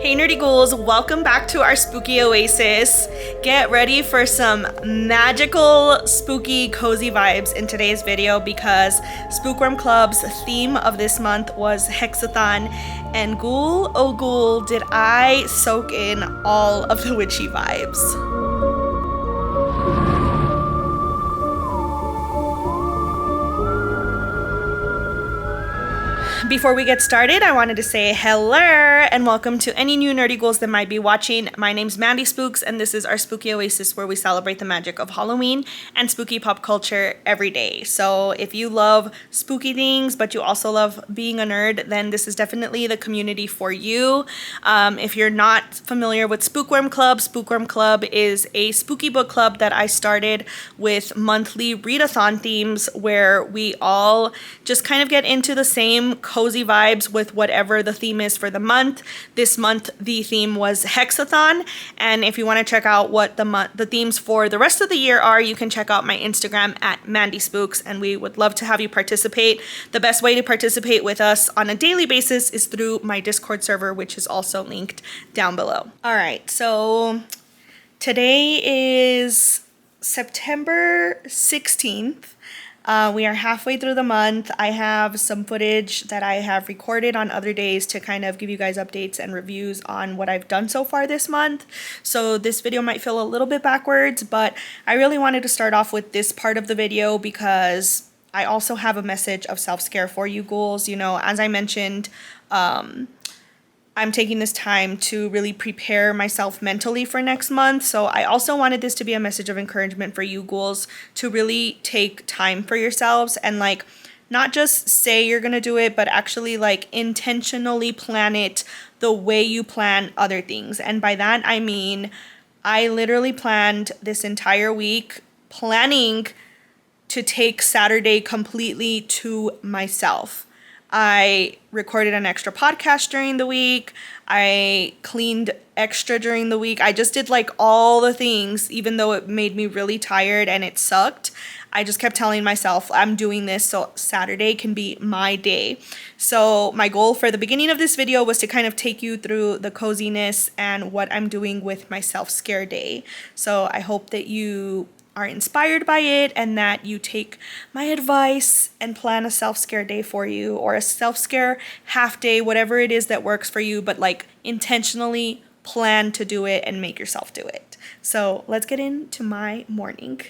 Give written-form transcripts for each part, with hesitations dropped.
Hey nerdy ghouls, welcome back to our spooky oasis. Get ready for some magical, spooky, cozy vibes in today's video because Spook Worm Club's theme of this month was Hexathon, and ghoul, oh ghoul, did I soak in all of the witchy vibes. Before we get started, I wanted to say hello and welcome to any new nerdy ghouls that might be watching. My name's Mandy Spooks, and this is our spooky oasis where we celebrate the magic of Halloween and spooky pop culture every day. So if you love spooky things, but you also love being a nerd, then this is definitely the community for you. If you're not familiar with Spook Worm Club is a spooky book club that I started with monthly readathon themes where we all just kind of get into the same cozy vibes with whatever the theme is for the month. This month the theme was Hexathon, and if you want to check out what the themes for the rest of the year are, you can check out my Instagram at Mandy Spooks, and we would love to have you participate. The best way to participate with us on a daily basis is through my Discord server, which is also linked down below. All right, so today is September 16th. We are halfway through the month. I have some footage that I have recorded on other days to kind of give you guys updates and reviews on what I've done so far this month. So this video might feel a little bit backwards, but I really wanted to start off with this part of the video because I also have a message of self-scare for you ghouls. You know, as I mentioned, I'm taking this time to really prepare myself mentally for next month. So I also wanted this to be a message of encouragement for you ghouls to really take time for yourselves and like not just say you're gonna do it, but actually like intentionally plan it the way you plan other things. And by that I mean I literally planned this entire week planning to take Saturday completely to myself. I recorded an extra podcast during the week. I cleaned extra during the week. I just did like all the things, even though it made me really tired and it sucked. I just kept telling myself I'm doing this so Saturday can be my day. So my goal for the beginning of this video was to kind of take you through the coziness and what I'm doing with my self-scare day. So I hope that you are inspired by it and that you take my advice and plan a self-scare day for you, or a self-scare half day, whatever it is that works for you, but like intentionally plan to do it and make yourself do it. So let's get into my morning.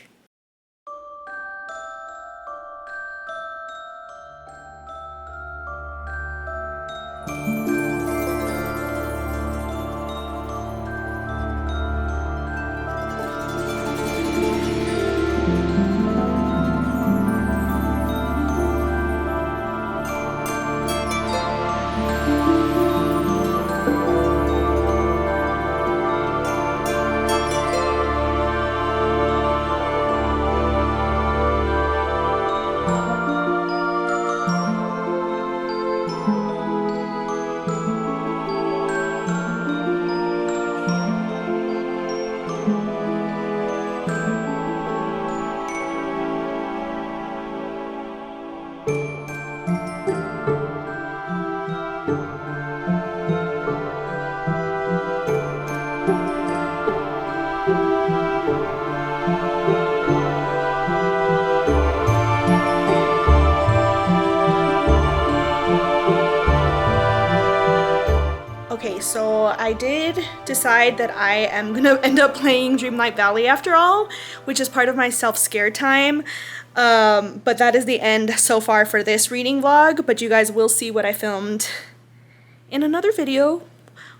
Okay, so I did decide that I am gonna end up playing Dreamlight Valley after all, which is part of my self-scare time. But that is the end so far for this reading vlog, but you guys will see what I filmed in another video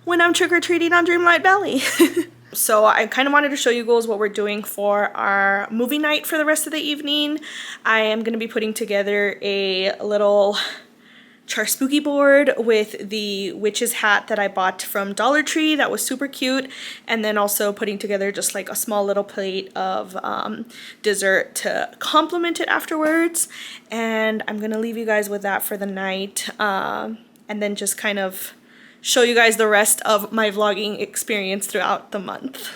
when I'm trick-or-treating on Dreamlight Valley. So I kind of wanted to show you guys what we're doing for our movie night for the rest of the evening. I am gonna be putting together a little char spooky board with the witch's hat that I bought from Dollar Tree that was super cute, and then also putting together just like a small little plate of dessert to complement it afterwards. And I'm gonna leave you guys with that for the night, and then just kind of show you guys the rest of my vlogging experience throughout the month.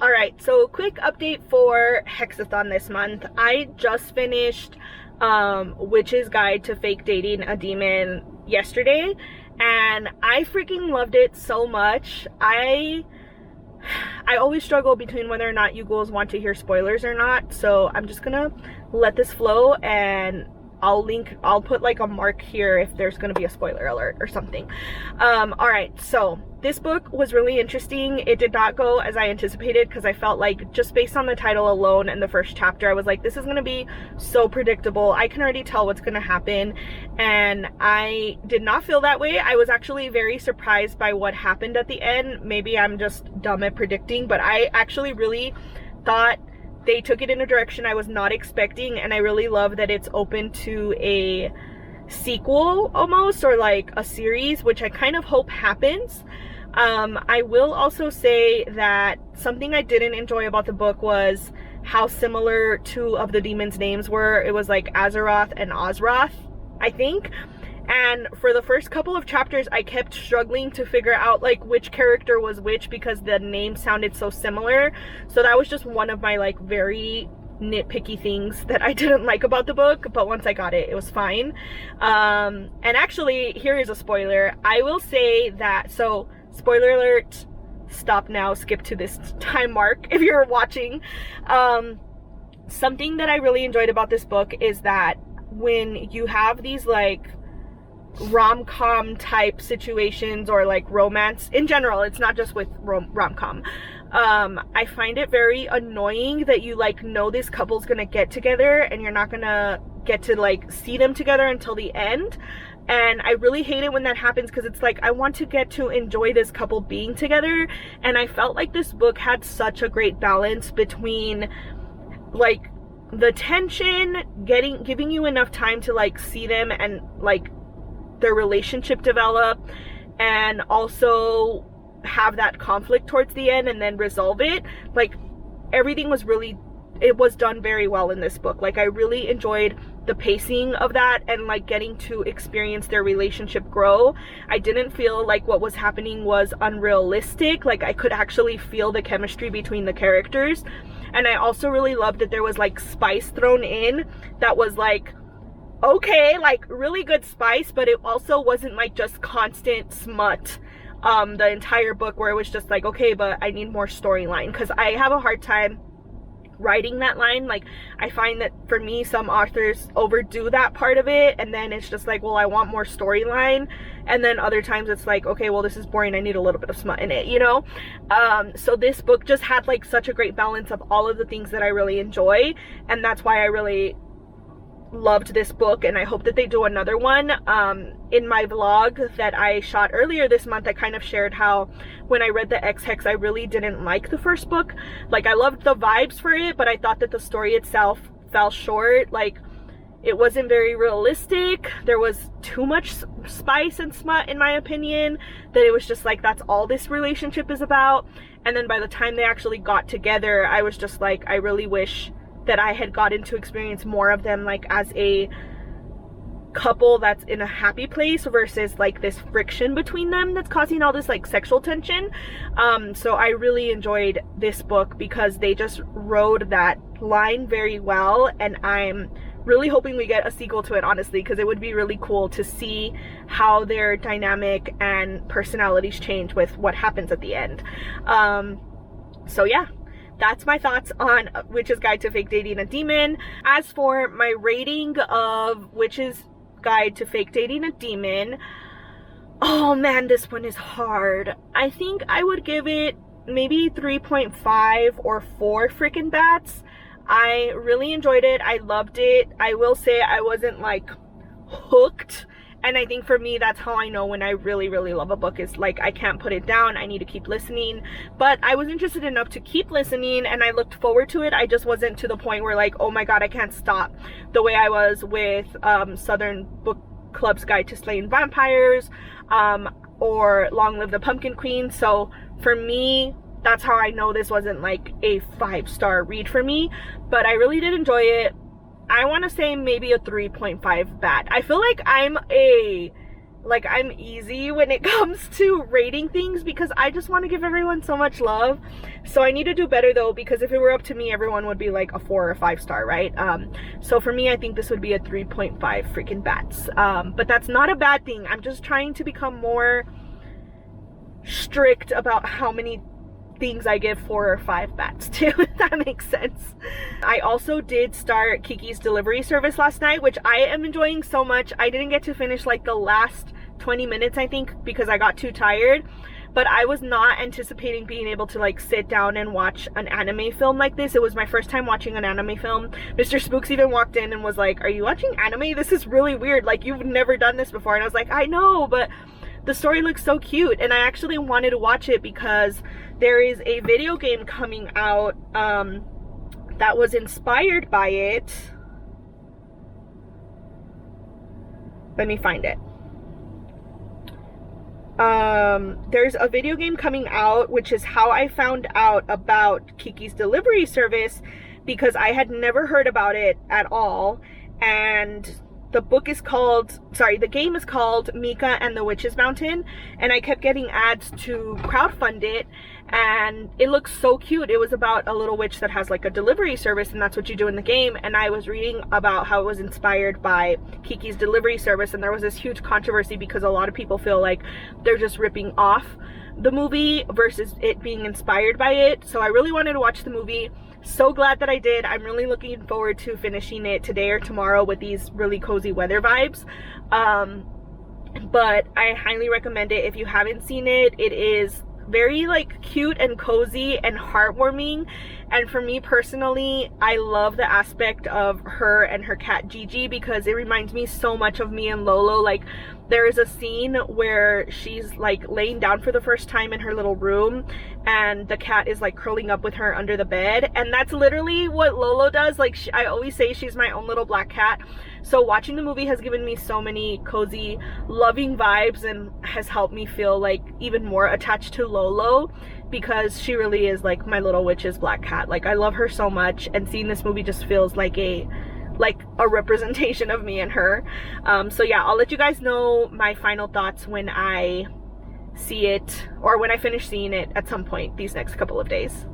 All right, so quick update for Hexathon this month. I just finished Witch's Guide to Fake Dating a Demon yesterday, and I freaking loved it so much. I always struggle between whether or not you girls want to hear spoilers or not, so I'm just gonna let this flow, and I'll put like a mark here if there's gonna be a spoiler alert or something. All right, so this book was really interesting. It did not go as I anticipated, because I felt like, just based on the title alone and the first chapter, I was like, this is gonna be so predictable. I can already tell what's gonna happen, and I did not feel that way. I was actually very surprised by what happened at the end. Maybe I'm just dumb at predicting, but I actually really thought they took it in a direction I was not expecting, and I really love that it's open to a sequel almost, or like a series, which I kind of hope happens. I will also say that something I didn't enjoy about the book was how similar two of the demons' names were. It was like Azeroth and Ozroth, I think. And for the first couple of chapters, I kept struggling to figure out like which character was which, because the name sounded so similar. So that was just one of my like very nitpicky things that I didn't like about the book, but once I got it, it was fine. And actually, here is a spoiler. I will say that, so spoiler alert, stop now, skip to this time mark if you're watching. Something that I really enjoyed about this book is that when you have these like rom-com type situations, or like romance in general, it's not just with rom-com, I find it very annoying that you like know this couple's gonna get together and you're not gonna get to like see them together until the end. And I really hate it when that happens, because it's like I want to get to enjoy this couple being together. And I felt like this book had such a great balance between like the tension, giving you enough time to like see them and like their relationship develop, and also have that conflict towards the end and then resolve it. Like everything was really, it was done very well in this book. Like I really enjoyed the pacing of that, and like getting to experience their relationship grow. I didn't feel like what was happening was unrealistic. Like I could actually feel the chemistry between the characters. And I also really loved that there was like spice thrown in that was like, okay, like really good spice, but it also wasn't like just constant smut the entire book, where it was just like, okay, but I need more storyline, because I have a hard time writing that line. Like I find that for me, some authors overdo that part of it, and then it's just like, well, I want more storyline, and then other times it's like, okay, well, this is boring, I need a little bit of smut in it, you know. So this book just had like such a great balance of all of the things that I really enjoy, and that's why I really loved this book, and I hope that they do another one. In my vlog that I shot earlier this month, I kind of shared how when I read the X-Hex, I really didn't like the first book. Like I loved the vibes for it, but I thought that the story itself fell short. Like it wasn't very realistic. There was too much spice and smut, in my opinion, that it was just like, that's all this relationship is about. And then by the time they actually got together, I was just like, I really wish that I had gotten to experience more of them like as a couple that's in a happy place, versus like this friction between them that's causing all this like sexual tension. So I really enjoyed this book because they just rode that line very well, and I'm really hoping we get a sequel to it, honestly, because it would be really cool to see how their dynamic and personalities change with what happens at the end. So yeah, that's my thoughts on Witch's Guide to Fake Dating a Demon. As for my rating of Witch's Guide to Fake Dating a Demon, oh man, this one is hard. I think I would give it maybe 3.5 or 4 freaking bats. I really enjoyed it. I loved it. I will say I wasn't like hooked. And I think for me, that's how I know when I really, really love a book, is like, I can't put it down. I need to keep listening. But I was interested enough to keep listening, and I looked forward to it. I just wasn't to the point where like, oh my God, I can't stop, the way I was with Southern Book Club's Guide to Slaying Vampires, or Long Live the Pumpkin Queen. So for me, that's how I know this wasn't like a 5-star read for me. But I really did enjoy it. I want to say maybe a 3.5 bat. I feel like I'm a like, I'm easy when it comes to rating things because I just want to give everyone so much love. So I need to do better though, because if it were up to me, everyone would be like a 4 or 5 star, right? So for me, I think this would be a 3.5 freaking bats. But that's not a bad thing. I'm just trying to become more strict about how many things I give 4 or 5 bats to, if that makes sense. I also did start Kiki's delivery service last night, which I am enjoying so much. I didn't get to finish like the last 20 minutes, I think, because I got too tired, but I was not anticipating being able to like sit down and watch an anime film like this. It was my first time watching an anime film. Mr. Spooks even walked in and was like, "Are you watching anime? This is really weird. Like, you've never done this before." And I was like, "I know, but the story looks so cute." And I actually wanted to watch it because there is a video game coming out that was inspired by it. Let me find it. There's a video game coming out, which is how I found out about Kiki's delivery service, because I had never heard about it at all. And the game is called Mika and the Witch's Mountain, and I kept getting ads to crowdfund it, and it looks so cute. It was about a little witch that has like a delivery service, and that's what you do in the game. And I was reading about how it was inspired by Kiki's delivery service, and there was this huge controversy because a lot of people feel like they're just ripping off the movie versus it being inspired by it. So I really wanted to watch the movie. So glad that I did. I'm really looking forward to finishing it today or tomorrow with these really cozy weather vibes. But I highly recommend it if you haven't seen it. It is very like cute and cozy and heartwarming, and for me personally, I love the aspect of her and her cat Gigi because it reminds me so much of me and Lolo. Like, there is a scene where she's like laying down for the first time in her little room and the cat is like curling up with her under the bed, and that's literally what Lolo does. Like, I always say she's my own little black cat. So watching the movie has given me so many cozy, loving vibes and has helped me feel like even more attached to Lolo, because she really is like my little witch's black cat. Like, I love her so much, and seeing this movie just feels like a representation of me and her. So yeah, I'll let you guys know my final thoughts when I see it, or when I finish seeing it at some point these next couple of days.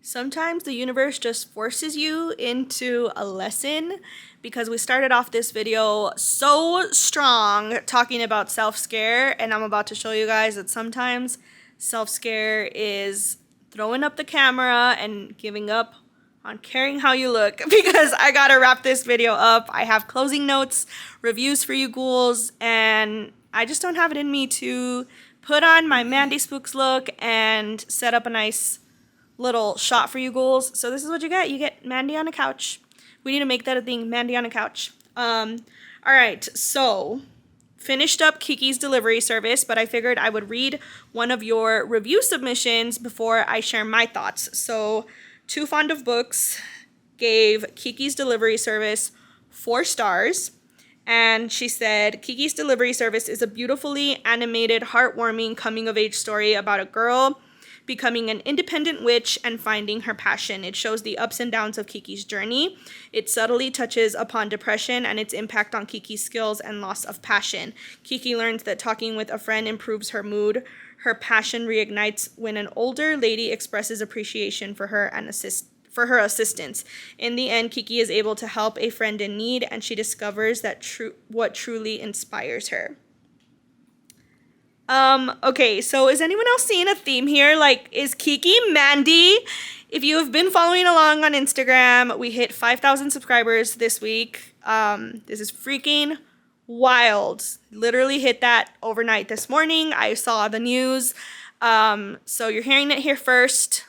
Sometimes the universe just forces you into a lesson, because we started off this video so strong talking about self-scare, and I'm about to show you guys that sometimes self-scare is throwing up the camera and giving up on caring how you look, because I gotta wrap this video up. I have closing notes, reviews for you ghouls, and I just don't have it in me to put on my Mandy Spooks look and set up a nice little shot for you ghouls. So this is what you get. You get Mandy on a couch. We need to make that a thing, Mandy on a couch. All right, so finished up Kiki's delivery service, but I figured I would read one of your review submissions before I share my thoughts. So Too Fond of Books gave Kiki's delivery service 4 stars. And she said, Kiki's delivery service is a beautifully animated, heartwarming coming-of-age story about a girl becoming an independent witch and finding her passion. It shows the ups and downs of Kiki's journey. It subtly touches upon depression and its impact on Kiki's skills and loss of passion. Kiki learns that talking with a friend improves her mood. Her passion reignites when an older lady expresses appreciation for her and her assistance. In the end, Kiki is able to help a friend in need, and she discovers that what truly inspires her. Okay, so is anyone else seeing a theme here? Like, is Kiki Mandy? If you have been following along on Instagram, we hit 5,000 subscribers this week. This is freaking wild. Literally hit that overnight this morning. I saw the news. So you're hearing it here first.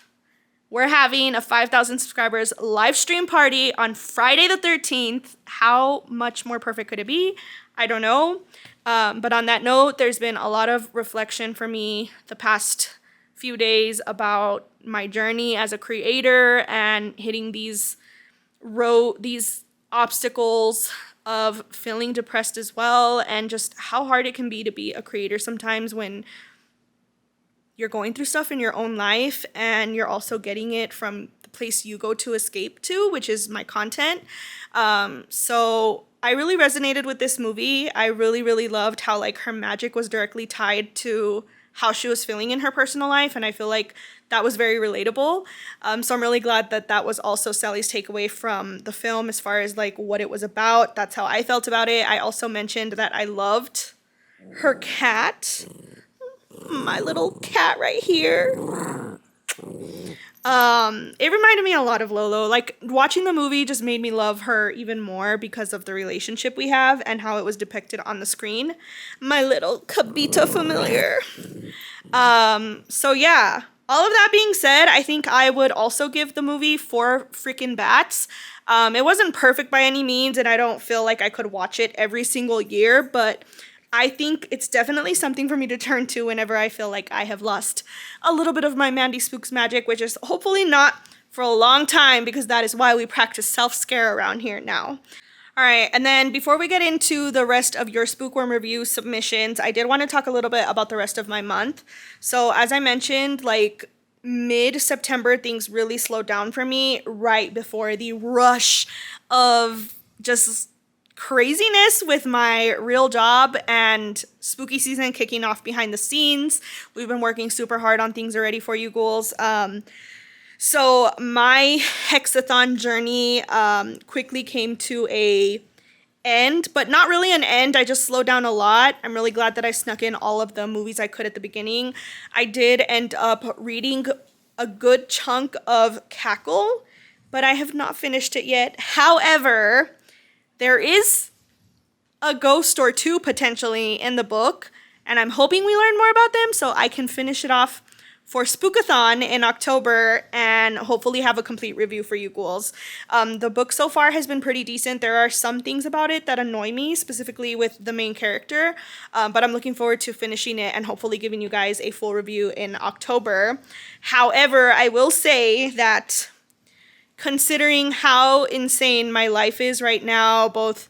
We're having a 5,000 subscribers live stream party on Friday the 13th. How much more perfect could it be? I don't know. But on that note, there's been a lot of reflection for me the past few days about my journey as a creator and hitting these obstacles of feeling depressed as well, and just how hard it can be to be a creator sometimes when you're going through stuff in your own life and you're also getting it from the place you go to escape to, which is my content. So I really resonated with this movie. I really, really loved how like her magic was directly tied to how she was feeling in her personal life, and I feel like that was very relatable. So I'm really glad that that was also Sally's takeaway from the film as far as like what it was about. That's how I felt about it. I also mentioned that I loved her cat, my little cat right here. It reminded me a lot of Lolo. Like, watching the movie just made me love her even more because of the relationship we have and how it was depicted on the screen. My little Kabita familiar. So yeah. All of that being said, I think I would also give the movie 4 freaking bats. It wasn't perfect by any means, and I don't feel like I could watch it every single year, but I think it's definitely something for me to turn to whenever I feel like I have lost a little bit of my Mandy Spooks magic, which is hopefully not for a long time, because that is why we practice self-scare around here now. All right, and then before we get into the rest of your Spook Worm review submissions, I did want to talk a little bit about the rest of my month. So as I mentioned, like mid-September, things really slowed down for me right before the rush of just craziness with my real job and spooky season kicking off behind the scenes. We've been working super hard on things already for you ghouls. So my Hexathon journey quickly came to a end, but not really an end. I just slowed down a lot. I'm really glad that I snuck in all of the movies I could at the beginning. I did end up reading a good chunk of Cackle, but I have not finished it yet. However, there is a ghost or two potentially in the book, and I'm hoping we learn more about them so I can finish it off for Spookathon in October and hopefully have a complete review for you ghouls. The book so far has been pretty decent. There are some things about it that annoy me, specifically with the main character, but I'm looking forward to finishing it and hopefully giving you guys a full review in October. However, I will say that considering how insane my life is right now, both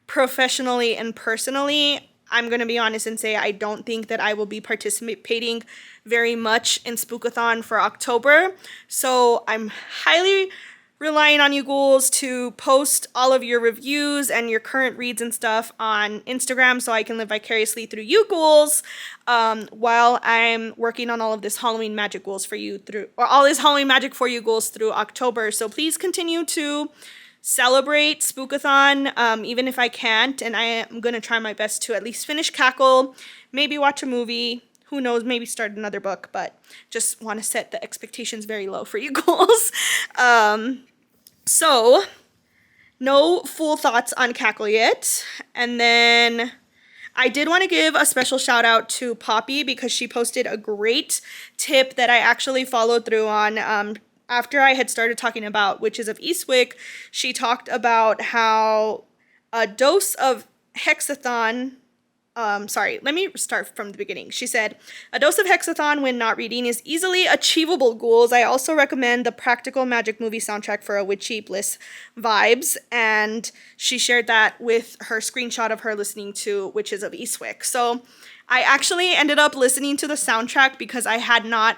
professionally and personally, I'm going to be honest and say I don't think that I will be participating very much in Spookathon for October. So I'm highly relying on you ghouls to post all of your reviews and your current reads and stuff on Instagram so I can live vicariously through you ghouls while I'm working on all of this Halloween magic ghouls for you through, or all this Halloween magic for you ghouls through October. So please continue to celebrate Spookathon, even if I can't, and I am going to try my best to at least finish Cackle, maybe watch a movie, who knows, maybe start another book, but just want to set the expectations very low for you ghouls. So, no full thoughts on Cackle yet, and then I did want to give a special shout out to Poppy because she posted a great tip that I actually followed through on. After I had started talking about Witches of Eastwick, she talked about how a dose of Hexathon, let me start from the beginning. She said, a dose of Hexathon when not reading is easily achievable, ghouls. I also recommend the Practical Magic movie soundtrack for a witchy bliss vibes. And she shared that with her screenshot of her listening to Witches of Eastwick. So I actually ended up listening to the soundtrack because I had not,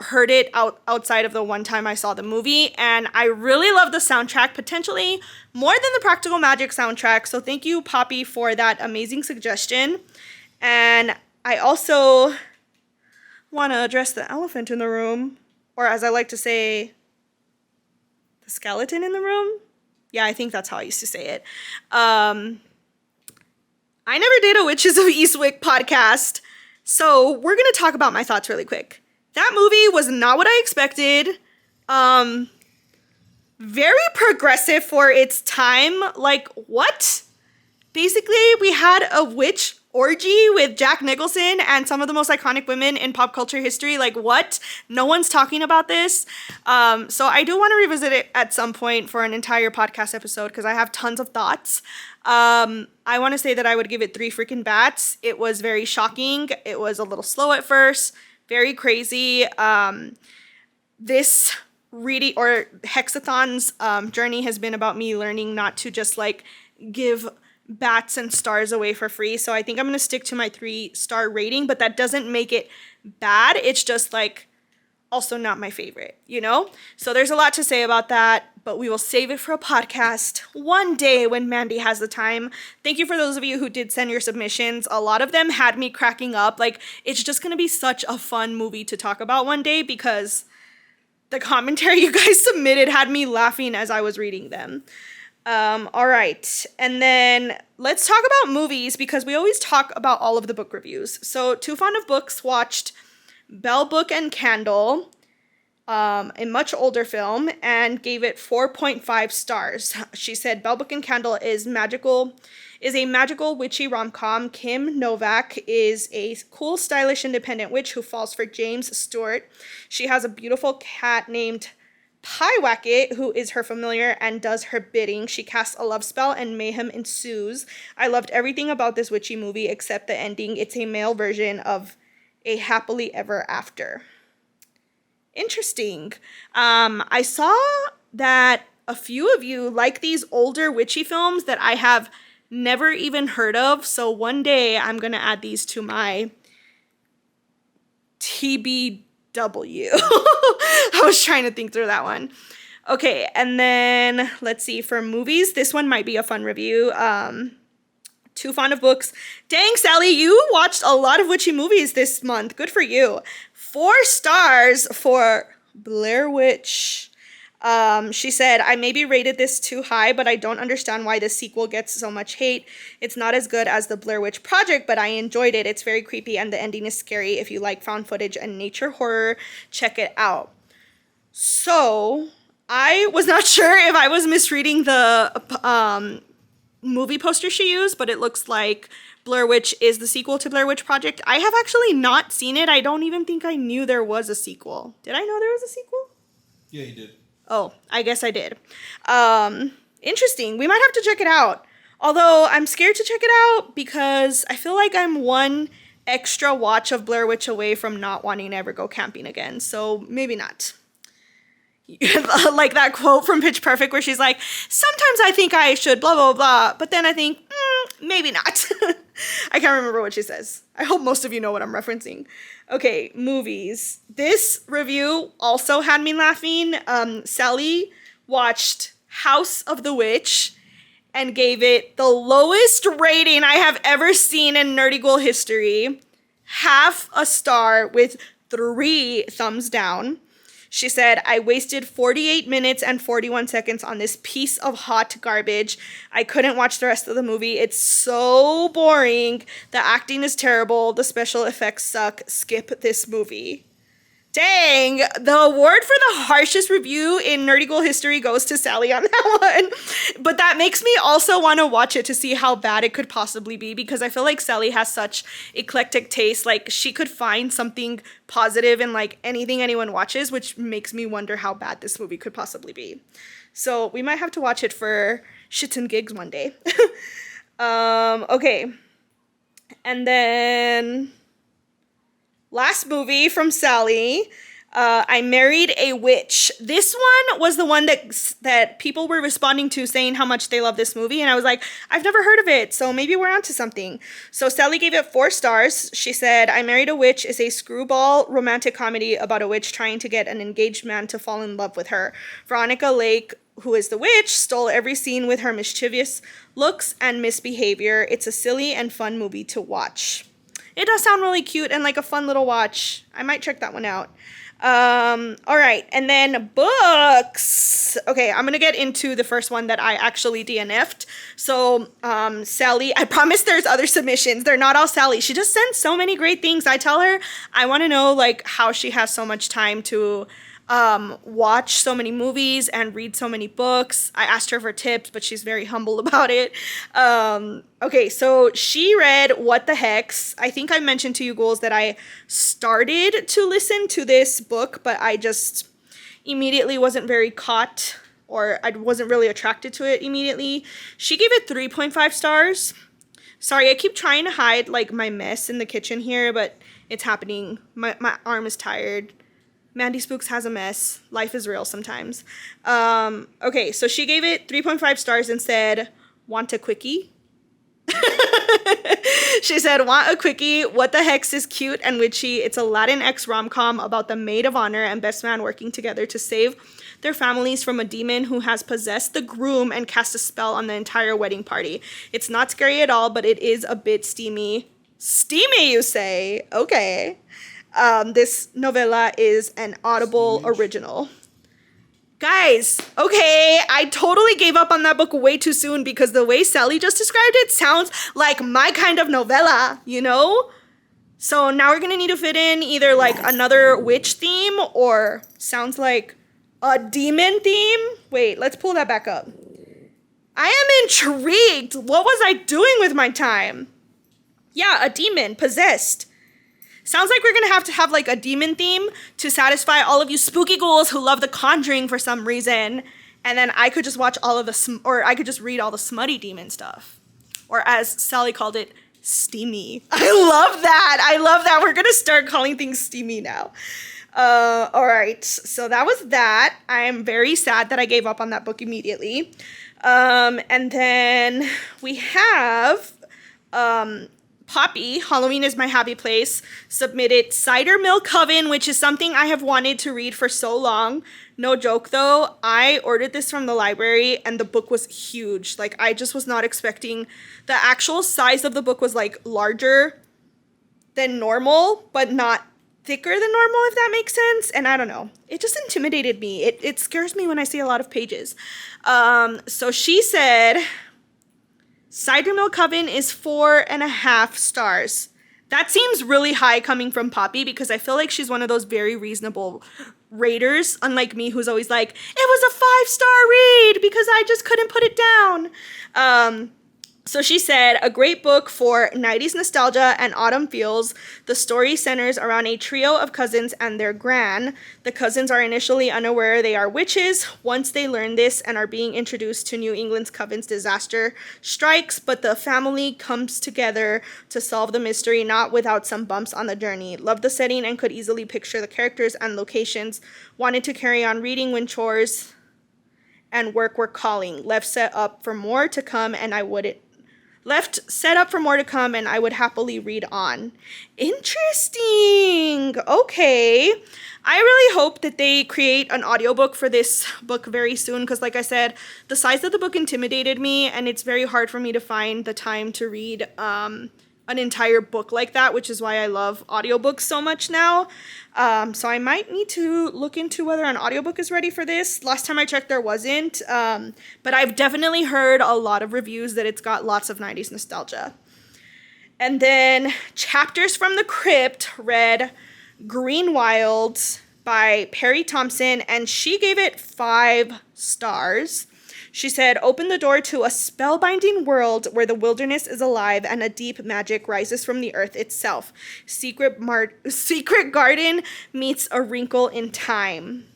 heard it outside of the one time I saw the movie, and I really love the soundtrack, potentially more than the Practical Magic soundtrack. So thank you, Poppy, for that amazing suggestion. And I also want to address the elephant in the room, or as I like to say, the skeleton in the room. Yeah, I think that's how I used to say it. I never did a Witches of Eastwick podcast, so we're gonna talk about my thoughts really quick. That movie was not what I expected. Very progressive for its time. Like, what? Basically, we had a witch orgy with Jack Nicholson and some of the most iconic women in pop culture history. Like, what? No one's talking about this. So I do want to revisit it at some point for an entire podcast episode because I have tons of thoughts. I want to say that I would give it 3 freaking bats. It was very shocking. It was a little slow at first. Very crazy. This reading or Hexathon's journey has been about me learning not to just give bats and stars away for free. So I think I'm going to stick to my 3-star rating, but that doesn't make it bad. It's just also not my favorite, you know? So there's a lot to say about that, but we will save it for a podcast one day when Mandy has the time. Thank you for those of you who did send your submissions. A lot of them had me cracking up. Like, it's just gonna be such a fun movie to talk about one day because the commentary you guys submitted had me laughing as I was reading them. All right, and then let's talk about movies because we always talk about all of the book reviews. So Too Fond of Books watched Bell, Book, and Candle, a much older film, and gave it 4.5 stars. She said Bell, Book, and Candle is a magical witchy rom-com. Kim Novak is a cool, stylish, independent witch who falls for James Stewart. She has a beautiful cat named Pyewacket, who is her familiar and does her bidding. She casts a love spell and mayhem ensues. I loved everything about this witchy movie except the ending. It's a male version of a happily ever after. Interesting. I saw that a few of you like these older witchy films that I have never even heard of. So one day I'm going to add these to my TBW. I was trying to think through that one. Okay, and then let's see, for movies, this one might be a fun review. Too Fond of Books. Dang, Sally, you watched a lot of witchy movies this month. Good for you. 4 stars for Blair Witch. She said, I maybe rated this too high, but I don't understand why the sequel gets so much hate. It's not as good as the Blair Witch Project, but I enjoyed it. It's very creepy and the ending is scary. If you like found footage and nature horror, check it out. So I was not sure if I was misreading the movie poster she used, but it looks like Blair Witch is the sequel to Blair Witch Project. I have actually not seen it. I don't even think I knew there was a sequel. Did I know there was a sequel? Yeah, you did. Oh, I guess I did. Interesting. We might have to check it out. Although I'm scared to check it out because I feel like I'm one extra watch of Blair Witch away from not wanting to ever go camping again. So maybe not. Like that quote from Pitch Perfect where she's like, sometimes I think I should blah, blah, blah. But then I think, maybe not. I can't remember what she says. I hope most of you know what I'm referencing. Okay, movies. This review also had me laughing. Sally watched House of the Witch and gave it the lowest rating I have ever seen in Nerdy Ghoul history. Half a star with 3 thumbs down. She said, I wasted 48 minutes and 41 seconds on this piece of hot garbage. I couldn't watch the rest of the movie. It's so boring. The acting is terrible. The special effects suck. Skip this movie. Dang, the award for the harshest review in Nerdy Ghoul history goes to Sally on that one. But that makes me also want to watch it to see how bad it could possibly be because I feel like Sally has such eclectic taste. Like, she could find something positive in, like, anything anyone watches, which makes me wonder how bad this movie could possibly be. So we might have to watch it for shits and gigs one day. Okay. And then last movie from Sally, I Married a Witch. This one was the one that people were responding to saying how much they love this movie. And I was like, I've never heard of it, so maybe we're onto something. So Sally gave it 4 stars. She said, I Married a Witch is a screwball romantic comedy about a witch trying to get an engaged man to fall in love with her. Veronica Lake, who is the witch, stole every scene with her mischievous looks and misbehavior. It's a silly and fun movie to watch. It does sound really cute and like a fun little watch. I might check that one out. All right, and then books. Okay, I'm gonna get into the first one that I actually DNF'd. So, Sally, I promise there's other submissions. They're not all Sally. She just sends so many great things. I tell her I want to know like how she has so much time to watch so many movies and read so many books. I asked her for tips, but she's very humble about it. Okay, so she read What the Hex. I think I mentioned to you ghouls that I started to listen to this book, but I just immediately wasn't very caught, or I wasn't really attracted to it immediately. She gave it 3.5 stars. Sorry, I keep trying to hide like my mess in the kitchen here, but it's happening. My arm is tired. Mandy Spooks has a mess. Life is real sometimes. Okay, so she gave it 3.5 stars and said, want a quickie? She said, want a quickie? What the Hex is cute and witchy. It's a Latinx rom-com about the maid of honor and best man working together to save their families from a demon who has possessed the groom and cast a spell on the entire wedding party. It's not scary at all, but it is a bit steamy. Steamy, you say? Okay. This novella is an Audible original. Guys, okay, I totally gave up on that book way too soon because the way Sally just described it sounds like my kind of novella, you know? So now we're gonna need to fit in either like another witch theme or sounds like a demon theme. Wait, let's pull that back up. I am intrigued. What was I doing with my time? Yeah, a demon, possessed. Sounds like we're gonna have to have like a demon theme to satisfy all of you spooky ghouls who love The Conjuring for some reason. And then I could just watch all of or I could just read all the smutty demon stuff. Or as Sally called it, steamy. I love that. I love that. We're gonna start calling things steamy now. All right, so that was that. I am very sad that I gave up on that book immediately. And then we have, Poppy, Halloween is My Happy Place, submitted Cider Milk Coven, which is something I have wanted to read for so long. No joke though, I ordered this from the library and the book was huge. Like I just was not expecting, the actual size of the book was like larger than normal, but not thicker than normal, if that makes sense. And I don't know, it just intimidated me. It scares me when I see a lot of pages. So she said, Cider Milk Coven is 4.5 stars. That seems really high coming from Poppy because I feel like she's one of those very reasonable raters, unlike me who's always like, it was a 5-star read because I just couldn't put it down. So she said, a great book for 90s nostalgia and autumn feels. The story centers around a trio of cousins and their gran. The cousins are initially unaware they are witches. Once they learn this and are being introduced to New England's coven's disaster strikes, but the family comes together to solve the mystery, not without some bumps on the journey. Loved the setting and could easily picture the characters and locations. Wanted to carry on reading when chores and work were calling. Left set up for more to come and I would happily read on. Interesting. Okay. I really hope that they create an audiobook for this book very soon because like I said, the size of the book intimidated me and it's very hard for me to find the time to read an entire book like that, which is why I love audiobooks so much now. So I might need to look into whether an audiobook is ready for this. Last time I checked, there wasn't. But I've definitely heard a lot of reviews that it's got lots of 90s nostalgia. And then Chapters from the Crypt read Green Wild by Perry Thompson, and she gave it 5 stars. She said, open the door to a spellbinding world where the wilderness is alive and a deep magic rises from the earth itself. Secret garden meets A Wrinkle in Time.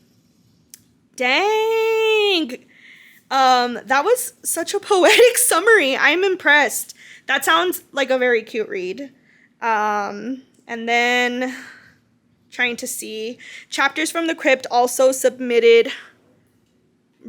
Dang. That was such a poetic summary. I'm impressed. That sounds like a very cute read. And then trying to see. Chapters from the Crypt also submitted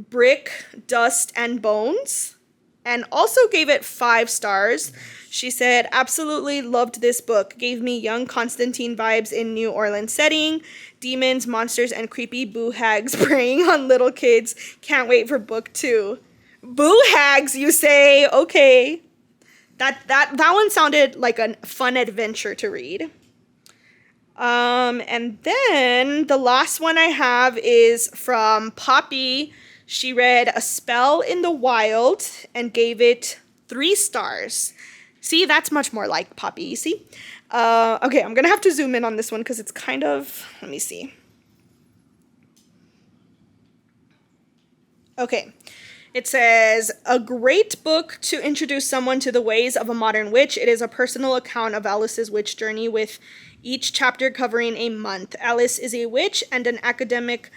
Brick, Dust, and Bones, and also gave it 5 stars. She said, absolutely loved this book. Gave me young Constantine vibes in New Orleans setting. Demons, monsters, and creepy boo hags preying on little kids. Can't wait for book 2. Boo hags, you say? Okay. That one sounded like a fun adventure to read. And then the last one I have is from Poppy. She read A Spell in the Wild and gave it 3 stars. See, that's much more like Poppy, you see? Okay, I'm going to have to zoom in on this one because it's kind of, let me see. Okay, it says, a great book to introduce someone to the ways of a modern witch. It is a personal account of Alice's witch journey with each chapter covering a month. Alice is a witch and an academic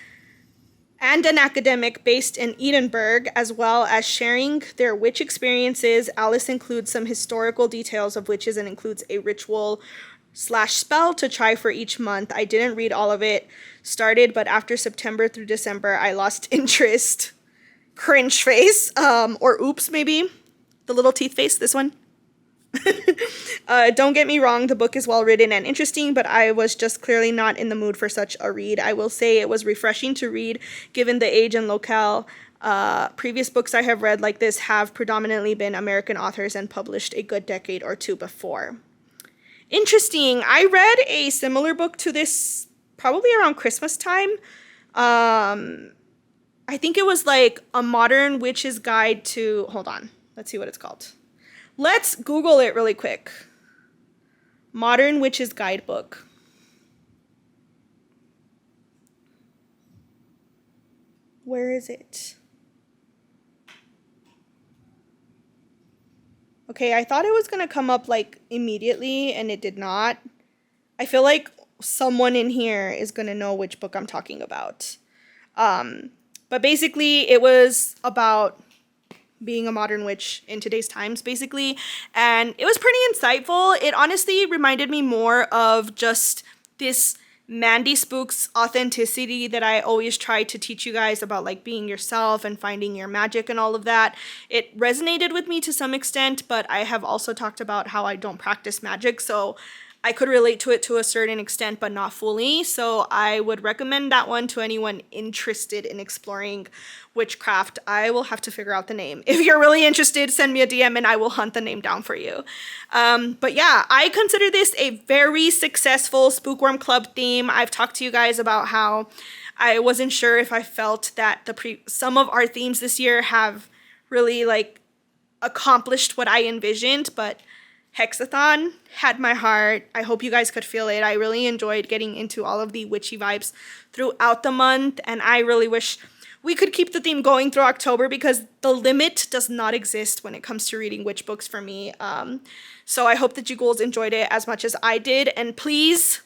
based in Edinburgh, as well as sharing their witch experiences. Alice includes some historical details of witches and includes a ritual/spell to try for each month. I didn't read all of it, started, but after September through December, I lost interest. Cringe face, or oops, maybe. The little teeth face, this one. Don't get me wrong, the book is well written and interesting, but I was just clearly not in the mood for such a read. I will say it was refreshing to read given the age and locale. Previous books I have read like this have predominantly been American authors and published a good decade or two before. Interesting. I read a similar book to this probably around Christmas time. I think it was like A Modern Witch's Guide to... Hold on. Let's see what it's called. Let's Google it really quick. Modern Witch's Guidebook. Where is it? Okay, I thought it was going to come up like immediately and it did not. I feel like someone in here is going to know which book I'm talking about. But basically it was about being a modern witch in today's times, basically. And it was pretty insightful. It honestly reminded me more of just this Mandy Spooks authenticity that I always try to teach you guys about, like being yourself and finding your magic and all of that. It resonated with me to some extent, but I have also talked about how I don't practice magic, so I could relate to it to a certain extent, but not fully. So I would recommend that one to anyone interested in exploring witchcraft. I will have to figure out the name. If you're really interested, send me a DM and I will hunt the name down for you. But yeah, I consider this a very successful Spook Worm Club theme. I've talked to you guys about how I wasn't sure if I felt that some of our themes this year have really like accomplished what I envisioned, but Hexathon had my heart. I hope you guys could feel it. I really enjoyed getting into all of the witchy vibes throughout the month, and I really wish we could keep the theme going through October because the limit does not exist when it comes to reading witch books for me. So I hope that you girls enjoyed it as much as I did, and please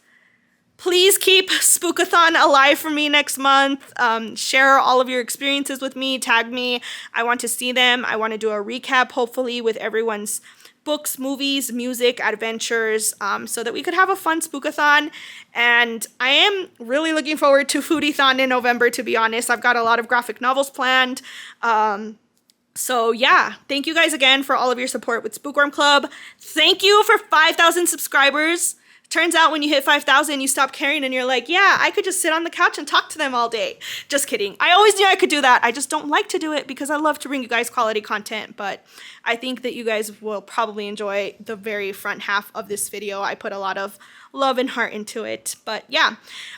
keep Spookathon alive for me next month. Share all of your experiences with me. Tag me. I want to see them. I want to do a recap, hopefully, with everyone's books, movies, music, adventures, so that we could have a fun Spookathon. And I am really looking forward to Foodie-thon in November, to be honest. I've got a lot of graphic novels planned. So yeah, thank you guys again for all of your support with Spook Worm Club. Thank you for 5,000 subscribers. Turns out when you hit 5,000, you stop caring and you're like, yeah, I could just sit on the couch and talk to them all day. Just kidding. I always knew I could do that. I just don't like to do it because I love to bring you guys quality content. But I think that you guys will probably enjoy the very front half of this video. I put a lot of love and heart into it. But yeah,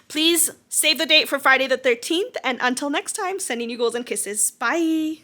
please save the date for Friday the 13th. And until next time, sending you goals and kisses. Bye.